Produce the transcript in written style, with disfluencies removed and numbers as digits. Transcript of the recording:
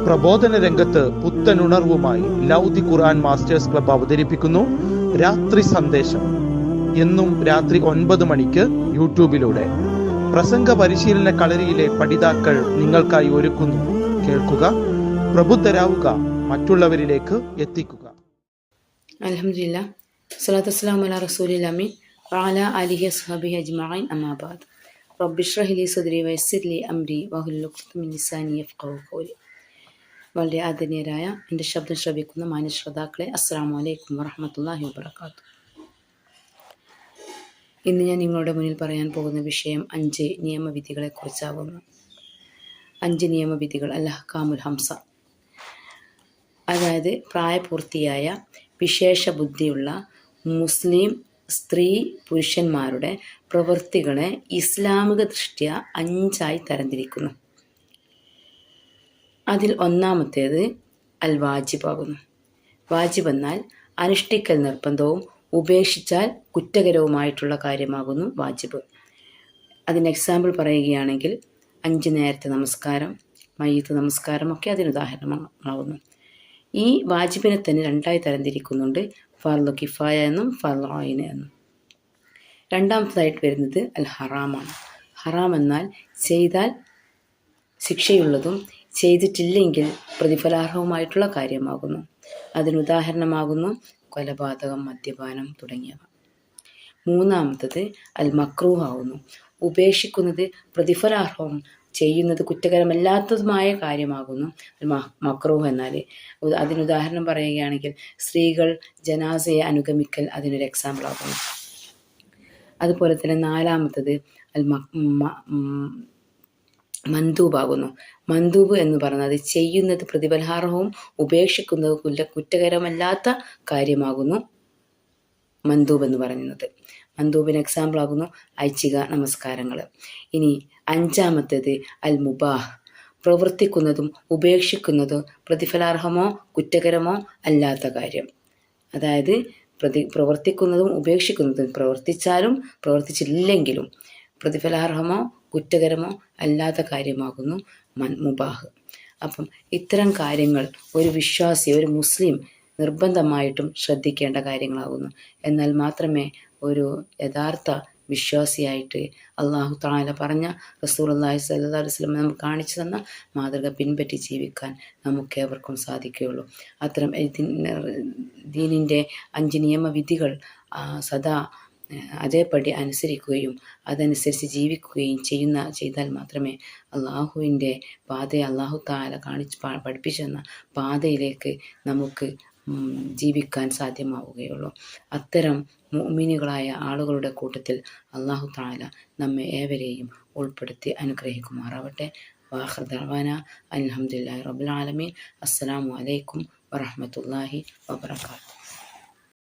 പ്രബോധന രംഗത്ത് പുത്തനുണർവുമായി ലൗദി ഖുർആൻ masters club അവതരിപ്പിക്കുന്നു രാത്രി സന്ദേശം. എന്നും രാത്രി 9 മണിക്ക് യൂട്യൂബിലൂടെ പ്രസംഗ പരിശീലന കളരിയിലെ പഠിതാക്കൾ നിങ്ങൾക്കായി ഒരുക്കുന്നു. കേൾക്കുക, പ്രബുദ്ധരാവുക, മറ്റുള്ളവരിലേക്ക് എത്തിക്കുക. അൽഹംദുലില്ലാഹ്, സ്വലാത്തു വസ്സലാമു അലാ റസൂലിൽ അമീൻ വഅലാ ആലിഹി വസ്ഹബിഹി അജ്മഈൻ. അമ്മാ ബഅദ്. റബ്ബി ഇശ്റഹ് ലി സദ്രി വയസ്സിർ ലി അംരി വഹ്ലുൽ ഉഖ്ദത മിൻ ലിസാനി യഫ്ഖഹു ഖൗലി. വളരെ ആദരണീയരായ എൻ്റെ ശബ്ദം ശ്രവിക്കുന്ന മാന്യ ശ്രോതാക്കളെ, അസ്സലാമു അലൈക്കും വറഹ്മത്തുള്ളാഹി വബറകാതുഹു. ഇന്ന് ഞാൻ നിങ്ങളുടെ മുന്നിൽ പറയാൻ പോകുന്ന വിഷയം 5 നിയമവിധികളെ കുറിച്ചാകുന്നു. 5 നിയമവിധികൾ, അൽ അഹ്കാമുൽ ഹംസ. അതായത് പ്രായപൂർത്തിയായ വിശേഷ ബുദ്ധിയുള്ള മുസ്ലിം സ്ത്രീ പുരുഷന്മാരുടെ പ്രവൃത്തികളെ ഇസ്ലാമിക ദൃഷ്ട്യാ 5ആയി തരംതിരിക്കുന്നു. അതിൽ ഒന്നാമത്തേത് അൽ വാജിബാകുന്നു. വാജിബ് എന്നാൽ അനുഷ്ഠിക്കൽ നിർബന്ധവും ഉപേക്ഷിച്ചാൽ കുറ്റകരവുമായിട്ടുള്ള കാര്യമാകുന്നു വാജിബ്. അതിന് എക്സാമ്പിൾ പറയുകയാണെങ്കിൽ 5 നേരത്തെ നമസ്കാരം, മയ്യിത്ത് നമസ്കാരമൊക്കെ അതിന് ഉദാഹരണമാകുന്നു. ഈ വാജിബിനെ തന്നെ 2ആയി തരംതിരിക്കുന്നുണ്ട്, ഫർളു കിഫായ എന്നും ഫർളു ഐൻ എന്നും. രണ്ടാമത്തേതായിട്ട് വരുന്നത് അൽ ഹറാമാണ്. ഹറാം എന്നാൽ ചെയ്താൽ ശിക്ഷയുള്ളതും ചെയ്തിട്ടില്ലെങ്കിൽ പ്രതിഫലാർഹവുമായിട്ടുള്ള കാര്യമാകുന്നു. അതിനുദാഹരണമാകുന്നു കൊലപാതകം, മദ്യപാനം തുടങ്ങിയവ. മൂന്നാമത്തത് അൽ മക്രൂഹ് ആകുന്നു. ഉപേക്ഷിക്കുന്നത് പ്രതിഫലാർഹവും ചെയ്യുന്നത് കുറ്റകരമല്ലാത്തതുമായ കാര്യമാകുന്നു മക്രൂഹ് എന്നാൽ. അതിനുദാഹരണം പറയുകയാണെങ്കിൽ സ്ത്രീകൾ ജനാസയെ അനുഗമിക്കൽ അതിനൊരു എക്സാമ്പിൾ ആകുന്നു. അതുപോലെ തന്നെ നാലാമത്തത് അൽ മന്ദൂബാകുന്നു. മന്ദൂബ് എന്ന് പറയുന്നത് ചെയ്യുന്നത് പ്രതിഫലാർഹവും ഉപേക്ഷിക്കുന്നത് കുറ്റകരമല്ലാത്ത കാര്യമാകുന്നു മന്ദൂബ് എന്ന് പറയുന്നത്. മന്ദൂബിന് എക്സാമ്പിൾ ആകുന്നു ഐച്ഛിക നമസ്കാരങ്ങൾ. ഇനി 5ആമത്തേത് അൽ മുബാഹ്. പ്രവർത്തിക്കുന്നതും ഉപേക്ഷിക്കുന്നതും പ്രതിഫലാർഹമോ കുറ്റകരമോ അല്ലാത്ത കാര്യം. അതായത് പ്രവർത്തിക്കുന്നതും ഉപേക്ഷിക്കുന്നതും, പ്രവർത്തിച്ചാലും പ്രവർത്തിച്ചില്ലെങ്കിലും പ്രതിഫലാർഹമോ കുറ്റകരമോ അല്ലാത്ത കാര്യമാകുന്നു മുബാഹ്. അപ്പം ഇത്തരം കാര്യങ്ങൾ ഒരു വിശ്വാസി, ഒരു മുസ്ലിം നിർബന്ധമായിട്ടും ശ്രദ്ധിക്കേണ്ട കാര്യങ്ങളാകുന്നു. എന്നാൽ മാത്രമേ ഒരു യഥാർത്ഥ വിശ്വാസിയായിട്ട് അള്ളാഹു തആല പറഞ്ഞ റസൂലുള്ളാഹി സ്വല്ലല്ലാഹു അലൈഹി വസല്ലം നമുക്ക് കാണിച്ചു തന്ന മാതൃക പിൻപറ്റി ജീവിക്കാൻ നമുക്കേവർക്കും സാധിക്കുകയുള്ളൂ. അത്തരം ദീനിൻ്റെ 5 നിയമവിധികൾ സദാ അതേപടി അനുസരിക്കുകയും അതനുസരിച്ച് ജീവിക്കുകയും ചെയ്താൽ മാത്രമേ അള്ളാഹുവിൻ്റെ പാതയെ, അള്ളാഹു തആല പഠിപ്പിച്ചു തന്ന പാതയിലേക്ക് നമുക്ക് ജീവിക്കാൻ സാധ്യമാവുകയുള്ളൂ. അത്തരം മുഅ്മിനുകളായ ആളുകളുടെ കൂട്ടത്തിൽ അള്ളാഹു തആല നമ്മെ ഏവരെയും ഉൾപ്പെടുത്തി അനുഗ്രഹിക്കുമാറാവട്ടെ. വാഖിർ ദഅ്വാനാ അൽഹംദുലില്ലാഹി റബ്ബിൽ ആലമീൻ. അസ്സലാമു അലൈക്കും വറഹ്മത്തുള്ളാഹി വബറകാതുഹു.